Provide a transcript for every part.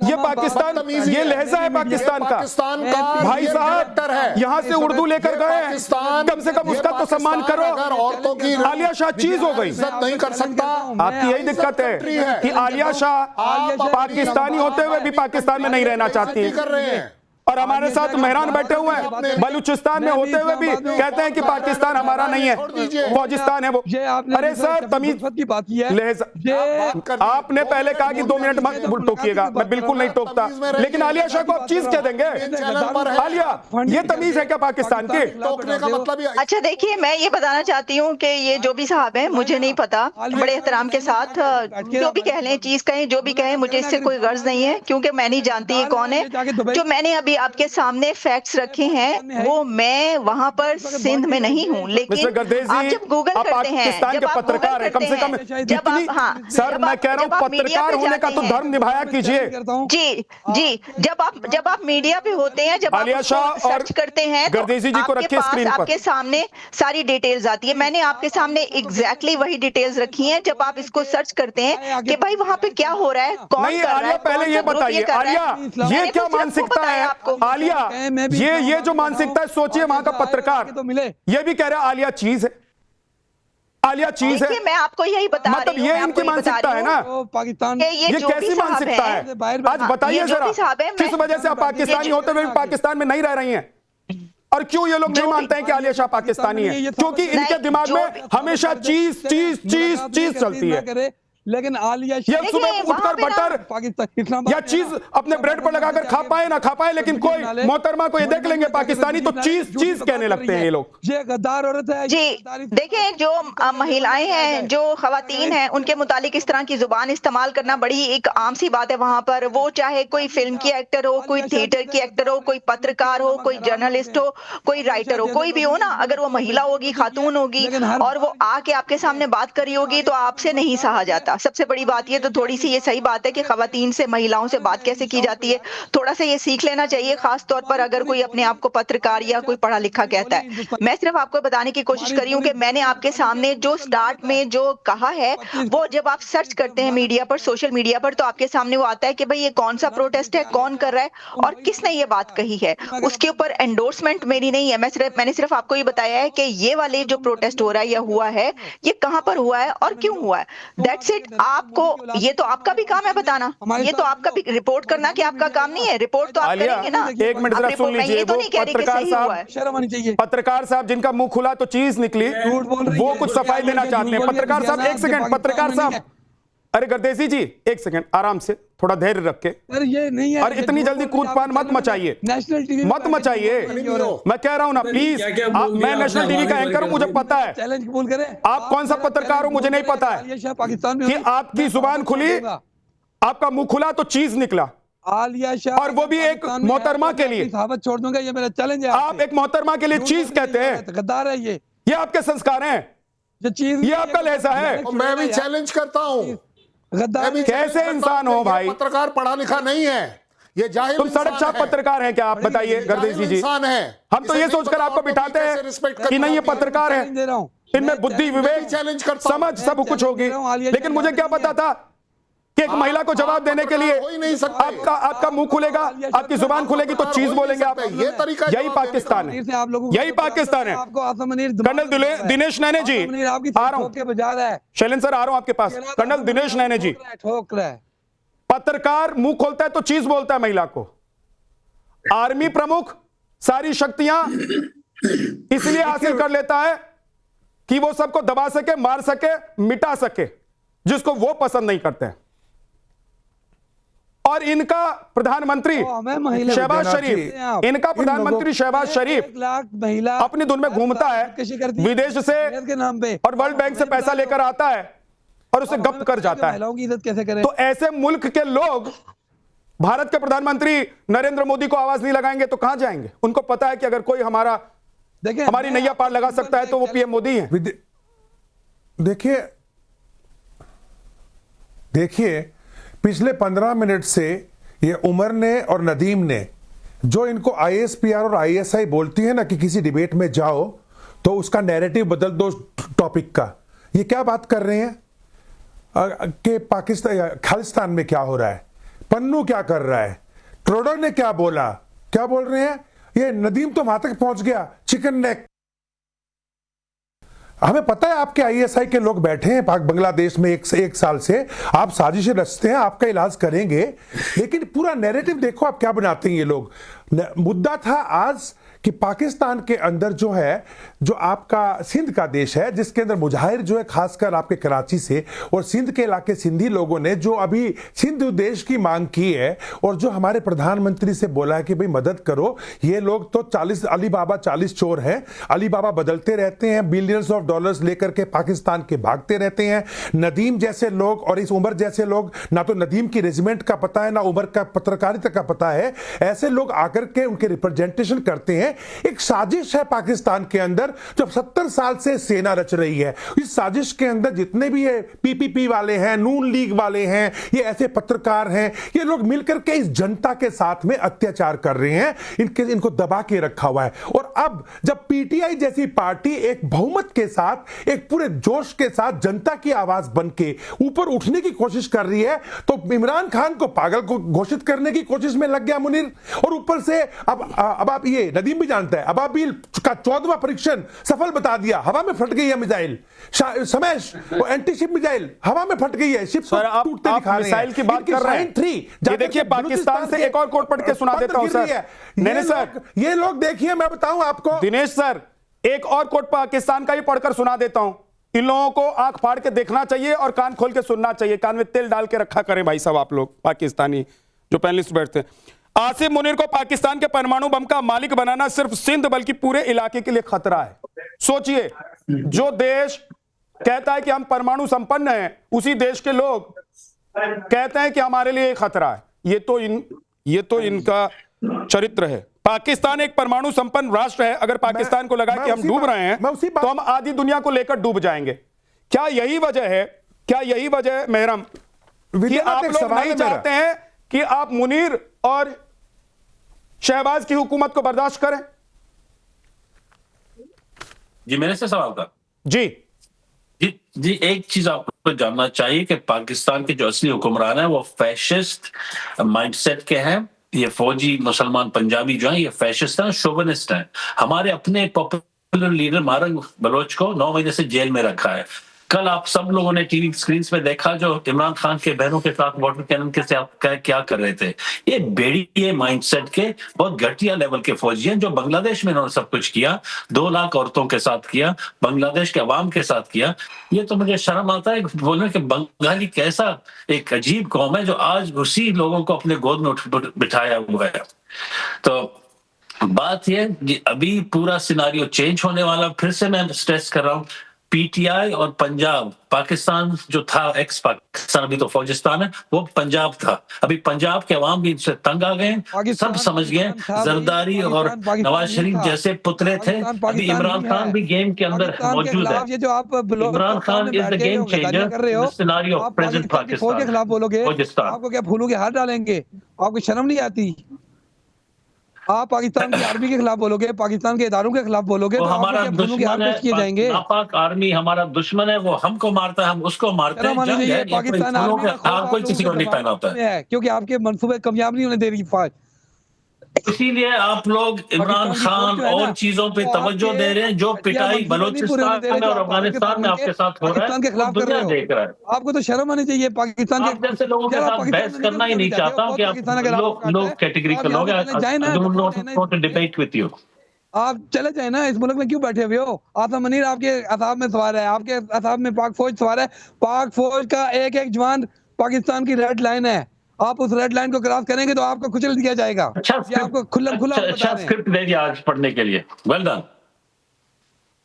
ये पाकिस्तान, ये लहजा है पाकिस्तान का। भाई साहब यहाँ से उर्दू लेकर गए, कम से कम उसका तो सम्मान करो। औरतों की आलिया शाह चीज हो गई, इज्जत नहीं कर सकता। आपकी यही दिक्कत है कि आलिया शाह पाकिस्तानी होते हुए भी पाकिस्तान में नहीं रहना चाहती कर रहे हैं। और हमारे साथ मेहरान बैठे हुए हैं बलूचिस्तान में होते हुए भी कहते हैं कि पाकिस्तान हमारा नहीं है, फौजिस्तान है वो। अरे सर तमीज की बात है, लहजा आपने पहले कहा कि 2 मिनट मत टोकिएगा, मैं बिल्कुल नहीं टोकता, लेकिन आलिया शाह को आप चीज क्या देंगे? आलिया, ये तमीज है क्या पाकिस्तान की? टोकने का मतलब अच्छा देखिए, मैं ये बताना चाहती हूँ कि ये जो भी साहब हैं, मुझे नहीं पता, बड़े एहतराम के साथ जो भी कह लें, चीज कहें, जो भी कहें, मुझे इससे कोई गर्ज नहीं है, क्योंकि मैं नहीं जानती ये कौन है। जो मैंने अभी आपके सामने फैक्ट्स रखे हैं वो मैं वहां पर सिंध में नहीं हूँ, लेकिन आप जब गूगल करते हैं, जब आप पत्रकार है, कम से कम जब आप, हाँ सर मैं कह रहा हूँ पत्रकार होने का तो धर्म निभाया कीजिए। जी जी, जब आप मीडिया पे होते हैं, जब आप सर्च करते हैं तो आपके पास आपके सामने सारी डिटेल्स आती है। मैंने आपके सामने एग्जैक्टली वही डिटेल्स रखी हैं। जब आप इसको सर्च करते हैं कि भाई वहां पे क्या हो रहा है, कौन कर रहा है, पहले ये बताइए आलिया, ये क्या मानसिकता है आलिया? ये जो मानसिकता है, सोचिए वहां का पत्रकार ये भी कह रहा है आलिया चीज है, आलिया चीज है। मैं आपको यही बता रही हूं, मतलब ये इनकी मानसिकता है ना पाकिस्तान, ये कैसी मानसिकता है? आज बताइए जरा, किस वजह से आप पाकिस्तानी होते हुए पाकिस्तान में नहीं रह रही हैं? और क्यों ये लोग नहीं मानते हैं कि आलिया शाह पाकिस्तानी है? क्योंकि इनके दिमाग में हमेशा चीज चीज चीज चीज चलती है। लेकिन आलिया ये सुबह उठकर बटर या चीज अपने ब्रेड पर लगाकर खा पाए ना खा पाए, लेकिन कोई मोहतरमा को ये देख लेंगे पाकिस्तानी तो चीज चीज कहने लगते हैं ये लोग। ये गद्दार औरत है जी। देखिए, जो महिलाएं हैं, जो खवातीन हैं, उनके मुतालिक इस तरह की जुबान इस्तेमाल करना बड़ी एक आम सी बात है वहां पर। वो चाहे कोई फिल्म की एक्टर हो, कोई थिएटर की एक्टर हो, कोई पत्रकार हो, कोई जर्नलिस्ट हो, कोई राइटर हो, कोई भी हो ना, अगर वो महिला होगी, खातून होगी और वो आके आपके सामने बात करी होगी तो आपसे नहीं सहा जाता। सबसे बड़ी बात ये तो थोड़ी सी ये सही बात है कि खवातीन से, महिलाओं से बात कैसे की जाती है, थोड़ा सा ये सीख लेना चाहिए, खास तौर पर अगर कोई अपने आप को पत्रकार या कोई पढ़ा लिखा कहता है। मैं सिर्फ आपको बताने की कोशिश करी हूँ कि मैंने आपके सामने जो स्टार्ट में जो कहा है, वो जब आप सर्च करते हैं मीडिया पर, सोशल मीडिया पर, तो आपके सामने वो आता है कि भाई ये कौन सा प्रोटेस्ट है, कौन कर रहा है और किसने ये बात कही है। उसके ऊपर एंडोर्समेंट मेरी नहीं है, मैंने सिर्फ आपको ये बताया है कि ये वाले जो प्रोटेस्ट हो रहा है या हुआ है, ये कहां पर हुआ है और क्यों हुआ है। That's it. आपको ये तो आपका भी काम है बताना, ये तो आपका भी रिपोर्ट करना कि आपका काम नहीं है, रिपोर्ट तो आप करेंगे ना। एक मिनट जरा सुन लीजिए, तो नहीं कह रही कि सही हुआ है। शर्म आनी चाहिए। पत्रकार साहब जिनका मुंह खुला तो चीज निकली, वो कुछ सफाई देना चाहते हैं। पत्रकार साहब एक सेकंड, पत्रकार साहब, अरे गर्देसी जी एक सेकंड, आराम से, थोड़ा धैर्य रख के। अरे ये नहीं है, और इतनी जल्दी कूदपान मत मचाइए, नेशनल टीवी मत मचाइए, मैं कह रहा हूं ना प्लीज। मैं नेशनल टीवी का एंकर हूं, मुझे पता है चैलेंज कबूल करें। आप कौन सा पत्रकार हो मुझे नहीं पता है पाकिस्तान में कि आपकी जुबान खुली, आपका मुंह खुला तो चीज निकला, आलिया शाह, और वो भी एक मोहतरमा के लिए। साहबत छोड़ दूंगा, ये मेरा चैलेंज है। आप एक मोहतरमा के लिए चीज कहते हैं, गद्दार है ये आपके संस्कार हैं, जो चीज, ये आपका लहजा है। मैं भी चैलेंज करता हूं, कैसे इंसान हो भाई? पत्रकार पढ़ा लिखा नहीं है, ये जाहिल तुम सड़क छाप पत्रकार हैं क्या? आप बताइए गर्देसी जी। इंसान है। हम तो ये सोचकर आपको बिठाते हैं कि नहीं ये पत्रकार है, इनमें बुद्धि विवेक समझ सब कुछ होगी, लेकिन मुझे क्या पता था कि एक महिला को जवाब देने के लिए आपका मुंह खुलेगा, आपकी जुबान खुलेगी तो चीज बोलेंगे आप। ये तरीका, यही पाकिस्तान है, यही पाकिस्तान है। कर्नल दिनेश नैने जी आ रहा हूं, शैलेंद्र सर आ रहा हूं आपके पास। कर्नल दिनेश नैने जी, पत्रकार मुंह खोलता है तो चीज बोलता है महिला को। आर्मी प्रमुख सारी शक्तियां इसलिए हासिल कर लेता है कि वो सबको दबा सके, मार सके, मिटा सके, जिसको वो पसंद नहीं करते हैं। और इनका प्रधानमंत्री शहबाज शरीफ, इनका प्रधानमंत्री शहबाज शरीफ महिला अपनी धुन में घूमता है, विदेश से और वर्ल्ड बैंक से पैसा लेकर आता है और उसे गप कर जाता है। कैसे करें? तो ऐसे मुल्क के लोग भारत के प्रधानमंत्री नरेंद्र मोदी को आवाज नहीं लगाएंगे तो कहां जाएंगे? उनको पता है कि अगर कोई हमारी नैया पार लगा सकता है तो वो पीएम मोदी है। देखिए पिछले 15 मिनट से ये उमर ने और नदीम ने जो इनको आईएसपीआर और आईएसआई बोलती है ना कि किसी डिबेट में जाओ तो उसका नैरेटिव बदल दो टॉपिक का, ये क्या बात कर रहे हैं कि पाकिस्तान खालिस्तान में क्या हो रहा है? पन्नू क्या कर रहा है, ट्रूडो ने क्या बोला, क्या बोल रहे हैं, ये नदीम तो वहां तक पहुंच गया, चिकन नेक। हमें पता है आपके आईएसआई के लोग बैठे हैं बांग्लादेश में एक साल से, आप साजिशें रचते हैं, आपका इलाज करेंगे, लेकिन पूरा नैरेटिव देखो आप क्या बनाते हैं ये लोग। मुद्दा था आज कि पाकिस्तान के अंदर जो है, जो आपका सिंध का देश है, जिसके अंदर मुजाहिर जो है खासकर आपके कराची से और सिंध के इलाके सिंधी लोगों ने जो अभी सिंध देश की मांग की है और जो हमारे प्रधानमंत्री से बोला है कि भाई मदद करो, ये लोग तो 40 अली बाबा 40 चोर हैं, अली बाबा बदलते रहते हैं, बिलियंस ऑफ डॉलर्स लेकर के पाकिस्तान के भागते रहते हैं। नदीम जैसे लोग और इस उमर जैसे लोग, ना तो नदीम की रेजिमेंट का पता है ना उमर का पत्रकारिता का पता है, ऐसे लोग आकर के उनके रिप्रेजेंटेशन करते हैं। एक साजिश है पाकिस्तान के अंदर जो 70 साल से सेना रच रही है। इस साजिश के अंदर जितने भी है पीपीपी वाले हैं, नून लीग वाले हैं, ये ऐसे पत्रकार हैं, ये लोग मिलकर के इस जनता के साथ में अत्याचार कर रहे हैं, इनको दबा के रखा हुआ है। और अब जब पीटीआई जैसी पार्टी एक बहुमत के साथ, एक पूरे जोश के साथ जनता की आवाज बन के ऊपर उठने की कोशिश कर रही है, तो इमरान खान को पागल को घोषित करने की कोशिश में लग गया मुनीर। और ऊपर से अब आप ये नदीम भी जानता है, अब अभी का 14वां परीक्षण सफल बता दिया, हवा में फट गई है मिसाइल, समैश एंटी शिप मिसाइल हवा में फट गई है, शिप टूटते दिखा रहे हैं। मिसाइल की बात कर रहे हैं, ये देखिए पाकिस्तान से एक और कोट पढ़ के सुना देता हूं सर। नहीं सर, ये लोग देखिए, मैं बताऊं आपको दिनेश सर, एक और कोट पाकिस्तान का ही पढ़कर सुना देता हूं। इन लोगों को आंख फाड़ के देखना चाहिए और कान खोल के सुनना चाहिए, कान में तेल डाल के रखा करें भाई साहब आप लोग पाकिस्तानी जो पैनलिस्ट बैठते हैं। आसिफ मुनीर को पाकिस्तान के परमाणु बम का मालिक बनाना सिर्फ सिंध बल्कि पूरे इलाके के लिए खतरा है। सोचिए, जो देश कहता है कि हम परमाणु संपन्न हैं, उसी देश के लोग कहते हैं कि हमारे लिए खतरा है। ये तो इनका चरित्र है। पाकिस्तान एक परमाणु संपन्न राष्ट्र है। अगर पाकिस्तान को लगा कि हम डूब रहे हैं तो हम आधी दुनिया को लेकर डूब जाएंगे। क्या यही वजह है मेहरम कि आप लोग नहीं चाहते हैं कि आप मुनीर और शहबाज की हुकूमत को बर्दाश्त करें? जी मेरे से सवाल था जी। एक चीज आपको जानना चाहिए कि पाकिस्तान के जो असली हुक्मरान है वो फैशिस्ट माइंडसेट के हैं। ये फौजी मुसलमान पंजाबी जो हैं ये फैशिस्ट हैं, शोविनिस्ट हैं। हमारे अपने पॉपुलर लीडर मारंग बलोच को 9 महीने से जेल में रखा है। कल आप सब लोगों ने टीवी स्क्रीन पे देखा जो इमरान खान के बहनों के साथ वाटर कैनन के साथ क्या कर रहे थे। ये बेड़िए माइंडसेट के बहुत घटिया लेवल के फौजी हैं। जो बांग्लादेश में इन्होंने सब कुछ किया, 2 लाख औरतों के साथ किया, बांग्लादेश के अवाम के साथ किया। ये तो मुझे शर्म आता है बोलने कि बंगाली कैसा एक अजीब कौम है जो आज उसी लोगों को अपने गोद में बिठाया हुआ है। तो बात यह अभी पूरा सिनारियो चेंज होने वाला। फिर से मैं स्ट्रेस कर रहा हूँ, पीटीआई और पंजाब, पाकिस्तान जो था एक्स पाकिस्तान, अभी तो फौजिस्तान है, वो पंजाब था। अभी पंजाब के अवाम भी इससे तंग आ गए, सब समझ गए। जरदारी और नवाज शरीफ जैसे पुतले थे। अभी इमरान खान भी गेम के अंदर मौजूद है। Imran Khan is the game changer scenario of present Pakistan के खिलाफ बोलोगे, आपको क्या फूलों के हाथ डालेंगे? आपको शर्म नहीं आती? आप पाकिस्तान की आर्मी के खिलाफ बोलोगे, पाकिस्तान के इदारों के खिलाफ बोलोगे तो हमारा दुश्मन है, किए जाएंगे। नापाक आर्मी हमारा दुश्मन है, वो हमको मारता है, हम उसको मारते हैं। पाकिस्तान आर्मी कोई किसी को नहीं पहना होता है क्योंकि आपके मंसूबे कामयाब नहीं होने दे रही फौज। इसीलिए आप लोग इमरान खान और चीजों पे तवज्जो दे रहे हैं। जो पिटाई बलूचिस्तान में और अफगानिस्तान में आपके साथ हो रहा है, के खिलाफ दुनिया देख रहा है। आपको तो शर्म आनी चाहिए। पाकिस्तान के जैसे लोगों के साथ बहस करना ही नहीं चाहता कि आप लोग कैटेगरी लोग डिबेट विद यू। आप चले जाए ना, इस मुल्क में क्यों बैठे हुए हो? आसिफ मुनीर आपके असाब में सवार है, आपके असाब में पाक फौज सवार है। पाक फौज का एक एक जवान पाकिस्तान की रेड लाइन है। आप उस रेड लाइन को क्रॉस करेंगे तो आपको कुचल दिया जाएगा। आपको खुला स्क्रिप्ट दे दिया आज पढ़ने के लिए, वेल डन।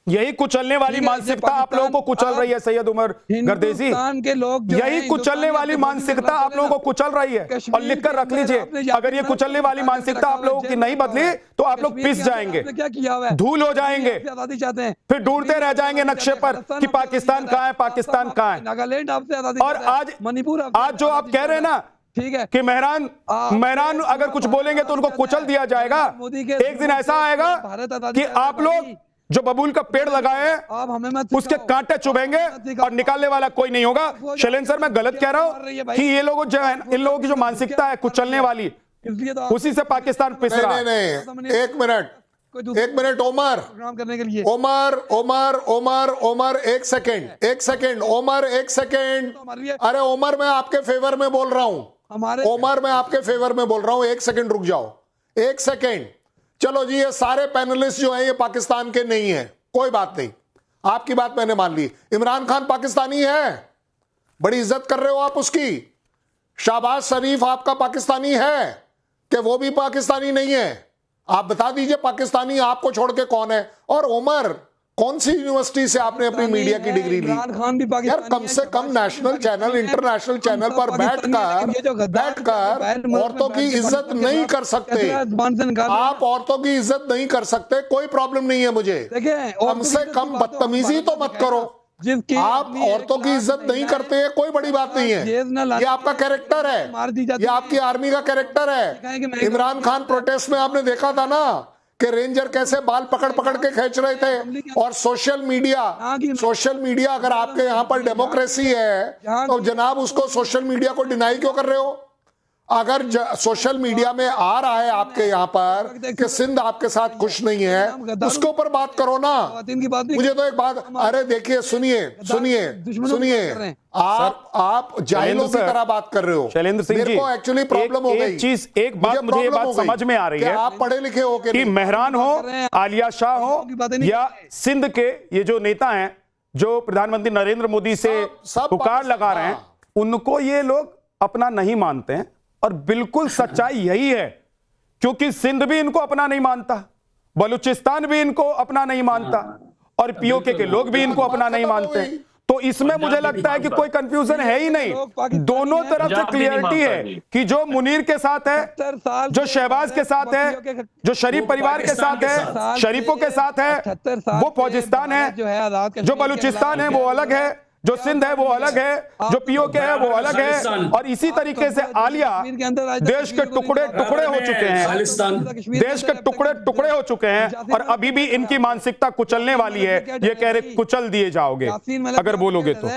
यही कुचलने वाली मानसिकता आप लोगों को कुचल रही है सैयद उमर गर्देजी के लोग। यही कुचलने वाली मानसिकता आप लोगों को कुचल रही है। और लिखकर रख लीजिए, अगर ये कुचलने वाली मानसिकता आप लोगों की नहीं बदली तो आप लोग पिस जाएंगे, क्या किया हुआ है, धूल हो जाएंगे, आजादी चाहते हैं, फिर ढूंढते रह जाएंगे नक्शे पर कि पाकिस्तान कहाँ है, पाकिस्तान कहाँ है। नागालैंड आपसे आजादी, और आज मणिपुर, आज जो आप कह रहे हैं ना, ठीक है, कि मेहरान अगर कुछ बोलेंगे तो उनको कुचल दिया जाएगा। एक दिन ऐसा आएगा कि आप लोग जो बबूल का पेड़ लगाए हैं आप हमें मत उसके सिखाओ। कांटे चुभेंगे और निकालने वाला कोई नहीं होगा। शैलेंद्र सर, मैं गलत कह रहा हूं कि ये लोग जो है, इन लोगों की जो मानसिकता है कुचलने वाली, इसलिए तो उसी से पाकिस्तान पिस रहा है। नहीं, एक मिनट ओमर, प्रोग्राम करने के लिए ओमर, एक सेकंड ओमर, एक सेकंड। अरे ओमर, मैं आपके फेवर में बोल रहा हूं, ओमर मैं आपके फेवर में बोल रहा हूं, एक सेकंड रुक जाओ, एक सेकंड। चलो जी, ये सारे पैनलिस्ट जो हैं ये पाकिस्तान के नहीं है, कोई बात नहीं, आपकी बात मैंने मान ली। इमरान खान पाकिस्तानी है, बड़ी इज्जत कर रहे हो आप उसकी। शहबाज शरीफ आपका पाकिस्तानी है कि वो भी पाकिस्तानी नहीं है? आप बता दीजिए पाकिस्तानी आपको छोड़ के कौन है। और उमर, कौन सी यूनिवर्सिटी से आपने अपनी मीडिया की डिग्री ली? यार कम से कम नेशनल चैनल, इंटरनेशनल चैनल पर बैठकर औरतों की इज्जत नहीं कर सकते आप, औरतों की इज्जत नहीं कर सकते, कोई प्रॉब्लम नहीं है मुझे। कम से कम बदतमीजी तो मत करो। आप औरतों की इज्जत नहीं करते हैं, कोई बड़ी बात नहीं है, ये आपका कैरेक्टर है, ये आपकी आर्मी का कैरेक्टर है। इमरान खान प्रोटेस्ट में आपने देखा था ना कि रेंजर कैसे बाल पकड़ पकड़ के खींच रहे थे। और सोशल मीडिया अगर आपके यहाँ पर डेमोक्रेसी है तो जनाब उसको सोशल मीडिया को डिनाई क्यों कर रहे हो? अगर सोशल मीडिया में आ रहा है आपके यहाँ पर कि सिंध आपके साथ खुश नहीं है, उसके ऊपर बात करो ना। मुझे तो एक बात, अरे देखिए, सुनिए, आप जाहिलों की तरह बात कर रहे हो। शैलेंद्र सिंह जी, मेरे को एक्चुअली प्रॉब्लम हो गई। एक बात मुझे ये बात समझ में आ रही है, आप पढ़े लिखे हो कि मेहरान हो, आलिया शाह हो, या सिंध के ये जो नेता हैं जो प्रधानमंत्री नरेंद्र मोदी से पुकार लगा रहे हैं, उनको ये लोग अपना नहीं मानते हैं। और बिल्कुल सच्चाई यही है, क्योंकि सिंध भी इनको अपना नहीं मानता, बलूचिस्तान भी इनको अपना नहीं मानता, और पीओके के लोग भी इनको अपना नहीं मानते। तो इसमें मुझे लगता है कि कोई कंफ्यूजन है ही नहीं। दोनों तरफ से क्लियरिटी है कि जो मुनीर के साथ है, जो शहबाज के साथ है, जो शरीफ परिवार के साथ है, शरीफों के साथ है, वो फौजिस्तान है। जो बलूचिस्तान है वो अलग है, जो सिंध है वो अलग है, जो पीओके है वो अलग है। और इसी तरीके से आलिया देश के टुकड़े टुकड़े हो चुके हैं, देश के टुकड़े टुकड़े हो चुके हैं, और अभी भी इनकी मानसिकता कुचलने वाली है। ये कह रहे कुचल दिए जाओगे अगर बोलोगे तो।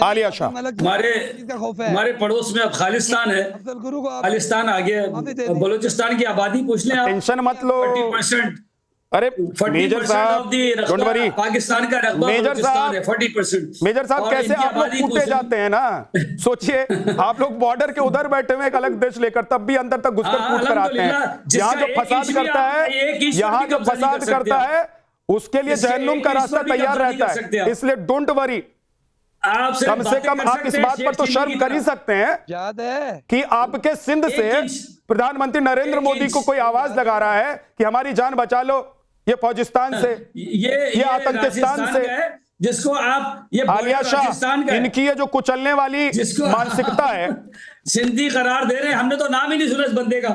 आलिया शाह, हमारे पड़ोस में अब खालिस्तान है, खालिस्तान आगे बलूचिस्तान की आबादी पूछ लें आप, टेंशन मत लो। 40%। अरे मेजर साहब, डोंट वरी, पाकिस्तान का रकबा बलूचिस्तान है 40%। मेजर साहब, कैसे आप लोग कूटे जाते हैं ना, सोचिए आप लोग बॉर्डर के उधर बैठे हुए एक अलग देश लेकर, तब भी अंदर तक घुसकर कूट कर आते हैं। यहाँ जो फसाद करता है, उसके लिए जहन्नुम का रास्ता तैयार रहता है। इसलिए डोंट वरी, कम से कम आप इस बात पर तो शर्म कर ही सकते हैं कि आपके सिंध से प्रधानमंत्री नरेंद्र मोदी को कोई आवाज लगा रहा है कि हमारी जान बचा लो ये फौजिस्तान से, ये आतंकिस्तान से। जिसको आप ये आलिया शाह, इनकी ये जो कुचलने वाली मानसिकता है, सिंधी करार दे रहे हैं, हमने तो नाम ही नहीं सुना इस बंदे का।